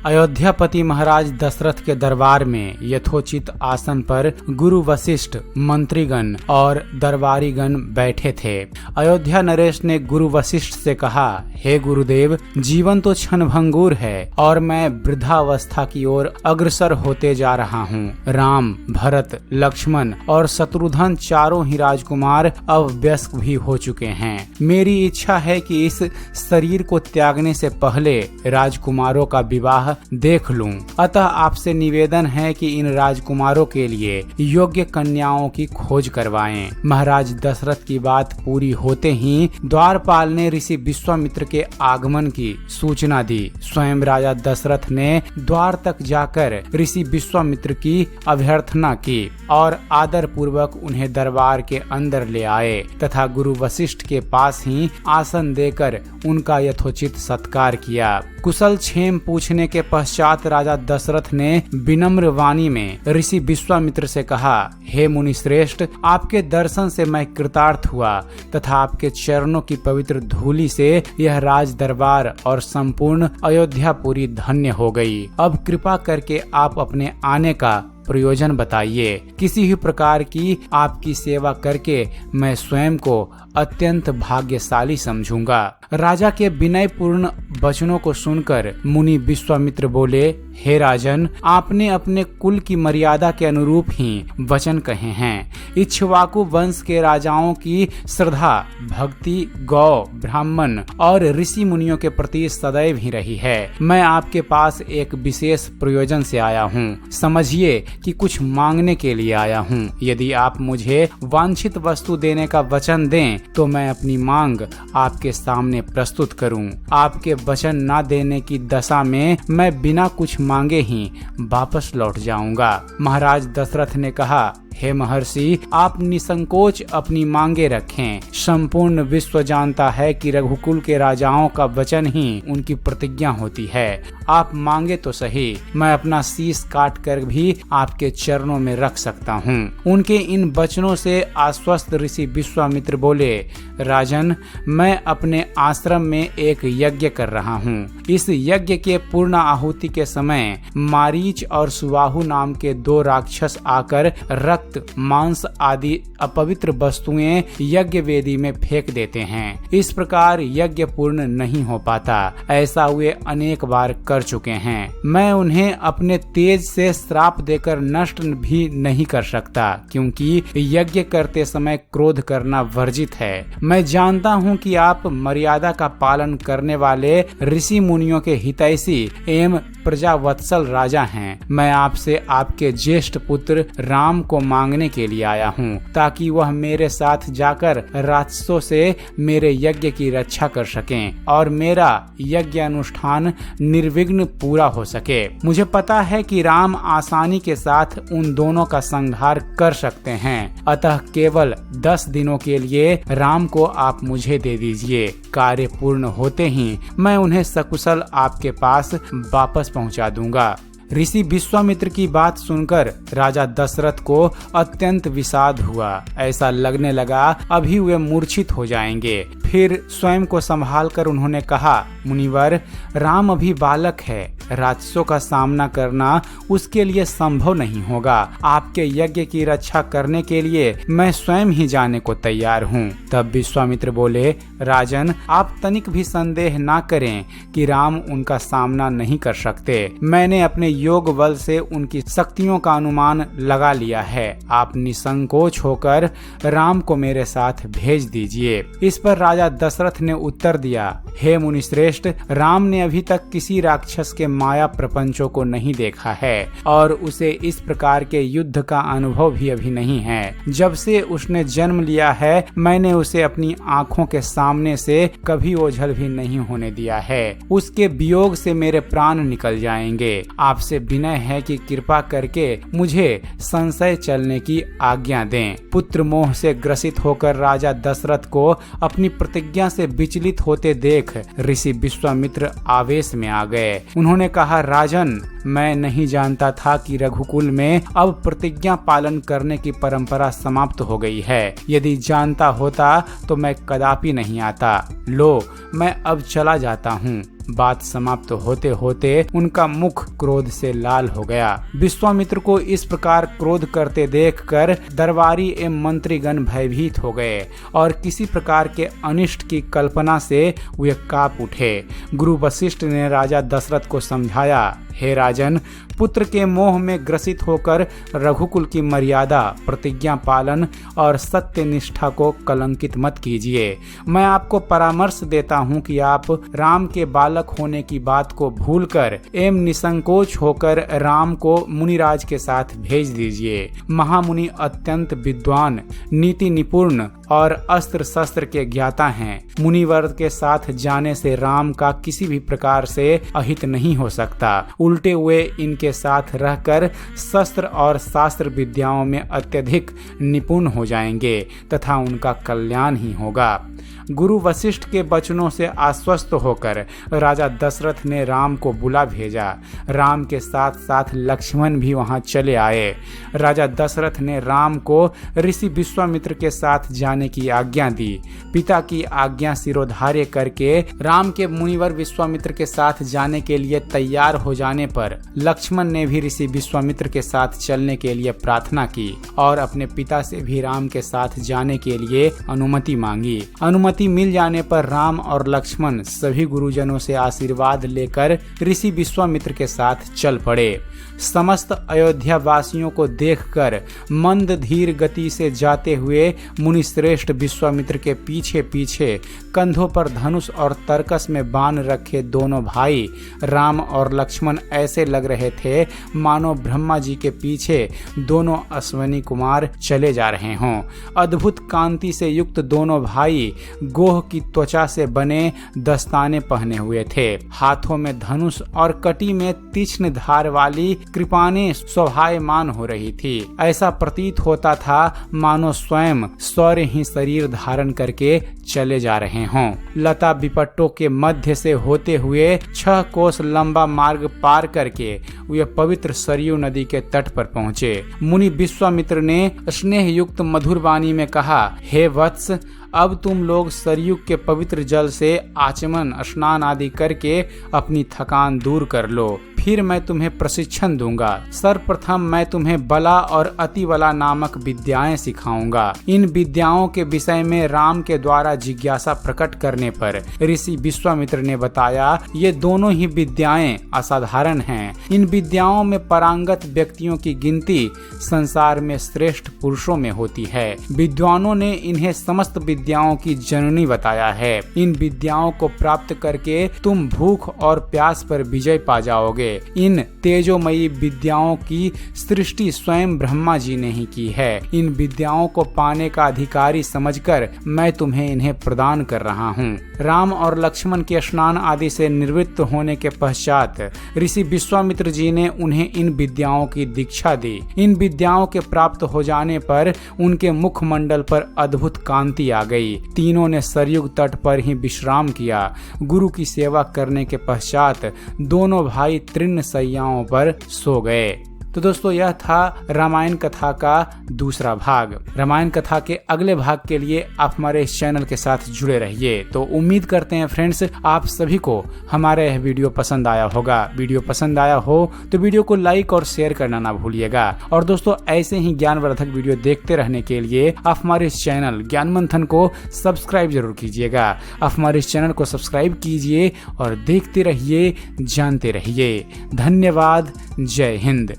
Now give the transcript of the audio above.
अयोध्यापति महाराज दशरथ के दरबार में यथोचित आसन पर गुरु वशिष्ठ, मंत्रीगण और दरबारीगण बैठे थे। अयोध्या नरेश ने गुरु वशिष्ठ से कहा, हे गुरुदेव, जीवन तो क्षणभंगुर है और मैं वृद्धावस्था की ओर अग्रसर होते जा रहा हूँ। राम, भरत, लक्ष्मण और शत्रुघ्न चारों ही राजकुमार अब वयस्क भी हो चुके हैं। मेरी इच्छा है कि इस शरीर को त्यागने से पहले राजकुमारों का विवाह देख लूं। अतः आपसे निवेदन है कि इन राजकुमारों के लिए योग्य कन्याओं की खोज करवाएं। महाराज दशरथ की बात पूरी होते ही द्वारपाल ने ऋषि विश्वामित्र के आगमन की सूचना दी। स्वयं राजा दशरथ ने द्वार तक जाकर ऋषि विश्वामित्र की अभ्यर्थना की और आदर पूर्वक उन्हें दरबार के अंदर ले आए तथा गुरु वशिष्ठ के पास ही आसन देकर उनका यथोचित सत्कार किया। कुशल क्षेम पूछने के पश्चात राजा दशरथ ने विनम्र वाणी में ऋषि विश्वामित्र से कहा, हे मुनि श्रेष्ठ, आपके दर्शन से मैं कृतार्थ हुआ तथा आपके चरणों की पवित्र धूलि से यह राज दरबार और संपूर्ण अयोध्यापुरी धन्य हो गई। अब कृपा करके आप अपने आने का प्रयोजन बताइए। किसी भी प्रकार की आपकी सेवा करके मैं स्वयं को अत्यंत भाग्यशाली समझूंगा। राजा के विनयपूर्ण वचनों को सुनकर मुनि विश्वामित्र बोले, हे राजन, आपने अपने कुल की मर्यादा के अनुरूप ही वचन कहे हैं। इक्ष्वाकु वंश के राजाओं की श्रद्धा भक्ति गौ, ब्राह्मण और ऋषि मुनियों के प्रति सदैव ही रही है। मैं आपके पास एक विशेष प्रयोजन से आया हूँ। समझिए कि कुछ मांगने के लिए आया हूँ। यदि आप मुझे वांछित वस्तु देने का वचन दें तो मैं अपनी मांग आपके सामने प्रस्तुत करूं। आपके वचन न देने की दशा में मैं बिना कुछ मांगे ही वापस लौट जाऊंगा। महाराज दशरथ ने कहा, हे महर्षि, आप निसंकोच अपनी मांगे रखें। संपूर्ण विश्व जानता है कि रघुकुल के राजाओं का वचन ही उनकी प्रतिज्ञा होती है। आप मांगे तो सही, मैं अपना शीश काट कर भी आपके चरणों में रख सकता हूँ। उनके इन वचनों से आश्वस्त ऋषि विश्वामित्र बोले, राजन, मैं अपने आश्रम में एक यज्ञ कर रहा हूँ। इस यज्ञ के पूर्ण आहुति के समय मारीच और सुबाहु नाम के दो राक्षस आकर रक्त, मांस आदि अपवित्र वस्तुएं यज्ञ वेदी में फेंक देते हैं। इस प्रकार यज्ञ पूर्ण नहीं हो पाता। ऐसा वे अनेक बार कर चुके हैं। मैं उन्हें अपने तेज से श्राप देकर नष्ट भी नहीं कर सकता, क्योंकि यज्ञ करते समय क्रोध करना वर्जित है। मैं जानता हूँ कि आप मर्यादा का पालन करने वाले ऋषि मुनियों के हितैषी एवं प्रजावत्सल राजा हैं। मैं आपसे आपके ज्येष्ठ पुत्र राम को मांगने के लिए आया हूँ, ताकि वह मेरे साथ जाकर राक्षसों से मेरे यज्ञ की रक्षा कर सकें और मेरा यज्ञ अनुष्ठान निर्विघ्न पूरा हो सके। मुझे पता है कि राम आसानी के साथ उन दोनों का संहार कर सकते हैं। अतः केवल 10 दिनों के लिए राम को आप मुझे दे दीजिए। कार्य पूर्ण होते ही मैं उन्हें सकुशल आपके पास वापस पहुंचा दूंगा। ऋषि विश्वामित्र की बात सुनकर राजा दशरथ को अत्यंत विषाद हुआ। ऐसा लगने लगा अभी वे मूर्छित हो जाएंगे। फिर स्वयं को संभालकर उन्होंने कहा, मुनिवर, राम अभी बालक है। राक्षसों का सामना करना उसके लिए संभव नहीं होगा। आपके यज्ञ की रक्षा करने के लिए मैं स्वयं ही जाने को तैयार हूँ। तब विश्वामित्र बोले, राजन, आप तनिक भी संदेह ना करें कि राम उनका सामना नहीं कर सकते। मैंने अपने योग बल से उनकी शक्तियों का अनुमान लगा लिया है। आप निसंकोच होकर राम को मेरे साथ भेज दीजिए। इस पर राजा दशरथ ने उत्तर दिया, हे मुनिश्रेष्ठ, राम ने अभी तक किसी राक्षस के माया प्रपंचों को नहीं देखा है और उसे इस प्रकार के युद्ध का अनुभव भी अभी नहीं है। जब से उसने जन्म लिया है, मैंने उसे अपनी आंखों के सामने से कभी ओझल भी नहीं होने दिया है। उसके वियोग से मेरे प्राण निकल जाएंगे। आपसे विनय है कि कृपा करके मुझे संशय चलने की आज्ञा दें। पुत्र मोह से ग्रसित होकर राजा दशरथ को अपनी प्रतिज्ञा से विचलित होते देख ऋषि विश्वामित्र आवेश में आ गए। उन्होंने कहा, राजन, मैं नहीं जानता था कि रघुकुल में अब प्रतिज्ञा पालन करने की परंपरा समाप्त हो गई है। यदि जानता होता तो मैं कदापि नहीं आता। लो, मैं अब चला जाता हूँ। बात समाप्त होते होते उनका मुख क्रोध से लाल हो गया। विश्वामित्र को इस प्रकार क्रोध करते देखकर दरबारी एवं मंत्रीगण भयभीत हो गए और किसी प्रकार के अनिष्ट की कल्पना से वे कांप उठे। गुरु वशिष्ठ ने राजा दशरथ को समझाया, हे राजन, पुत्र के मोह में ग्रसित होकर रघुकुल की मर्यादा, प्रतिज्ञा पालन और सत्य निष्ठा को कलंकित मत कीजिए। मैं आपको परामर्श देता हूँ कि आप राम के बालक होने की बात को भूलकर एवं निसंकोच होकर राम को मुनिराज के साथ भेज दीजिए। महामुनि अत्यंत विद्वान, नीति निपुण और अस्त्र शस्त्र के ज्ञाता हैं। मुनिवर्ग के साथ जाने से राम का किसी भी प्रकार से अहित नहीं हो सकता। उल्टे हुए इनके साथ रहकर शस्त्र और शास्त्र विद्याओं में अत्यधिक निपुण हो जाएंगे तथा उनका कल्याण ही होगा। गुरु वशिष्ठ के वचनों से आश्वस्त होकर राजा दशरथ ने राम को बुला भेजा। राम के साथ साथ लक्ष्मण भी वहां चले आए। राजा दशरथ ने राम को ऋषि विश्वामित्र के साथ जाने की आज्ञा दी। पिता की आज्ञा सिरोधार्य करके राम के मुनिवर विश्वामित्र के साथ जाने के लिए तैयार हो जाने पर लक्ष्मण ने भी ऋषि विश्वामित्र के साथ चलने के लिए प्रार्थना की और अपने पिता से भी राम के साथ जाने के लिए अनुमति मांगी। अनुमति मिल जाने पर राम और लक्ष्मण सभी गुरुजनों से आशीर्वाद लेकर ऋषि विश्वामित्र के साथ चल पड़े। समस्त अयोध्या वासियों को देखकर मंद धीर गति से जाते हुए मुनिश्रेष्ठ विश्वामित्र के पीछे पीछे कंधों पर धनुष और तरकस में बाण रखे दोनों भाई राम और लक्ष्मण ऐसे लग रहे थे मानो ब्रह्मा जी के पीछे दोनों अश्विनी कुमार चले जा रहे हों। अद्भुत कांति से युक्त दोनों भाई गोह की त्वचा से बने दस्ताने पहने हुए थे। हाथों में धनुष और कटी में तीक्ष्ण धार वाली कृपानें शोभायमान हो रही थी। ऐसा प्रतीत होता था मानो स्वयं शौर्य ही शरीर धारण करके चले जा रहे हों। लता विपट्टों के मध्य से होते हुए 6 कोस लंबा मार्ग पार करके वे पवित्र सरयू नदी के तट पर पहुँचे। मुनि विश्वामित्र ने स्नेह युक्त मधुर वाणी में कहा, हे वत्स, अब तुम लोग सरयू के पवित्र जल से आचमन स्नान आदि करके अपनी थकान दूर कर लो, फिर मैं तुम्हें प्रशिक्षण दूंगा। सर्वप्रथम मैं तुम्हें बला और अतिबला नामक विद्याएं सिखाऊंगा। इन विद्याओं के विषय में राम के द्वारा जिज्ञासा प्रकट करने पर ऋषि विश्वामित्र ने बताया, ये दोनों ही विद्याएं असाधारण हैं। इन विद्याओं में पारंगत व्यक्तियों की गिनती संसार में श्रेष्ठ पुरुषों में होती है। विद्वानों ने इन्हें समस्त विद्याओं की जननी बताया है। इन विद्याओं को प्राप्त करके तुम भूख और प्यास पर विजय पा जाओगे। इन तेजोमयी विद्याओं की सृष्टि स्वयं ब्रह्मा जी ने ही की है। इन विद्याओं को पाने का अधिकारी समझकर मैं तुम्हें इन्हें प्रदान कर रहा हूँ। राम और लक्ष्मण के स्नान आदि से निवृत्त होने के पश्चात ऋषि विश्वामित्र जी ने उन्हें इन विद्याओं की दीक्षा दी। इन विद्याओं के प्राप्त हो जाने पर उनके मुखमंडल पर अद्भुत कांति आ गई। तीनों ने सरयू तट पर ही विश्राम किया। गुरु की सेवा करने के पश्चात दोनों भाई तृण शैयाओं पर सो गए। तो दोस्तों, यह था रामायण कथा का दूसरा भाग। रामायण कथा के अगले भाग के लिए आप हमारे इस चैनल के साथ जुड़े रहिए। तो उम्मीद करते हैं फ्रेंड्स, आप सभी को हमारा यह वीडियो पसंद आया होगा। वीडियो पसंद आया हो तो वीडियो को लाइक और शेयर करना ना भूलिएगा। और दोस्तों, ऐसे ही ज्ञानवर्धक वीडियो देखते रहने के लिए आप हमारे इस चैनल ज्ञान मंथन को सब्सक्राइब जरूर कीजिएगा। आप हमारे इस चैनल को सब्सक्राइब कीजिए और देखते रहिए, जानते रहिए। धन्यवाद। जय हिंद।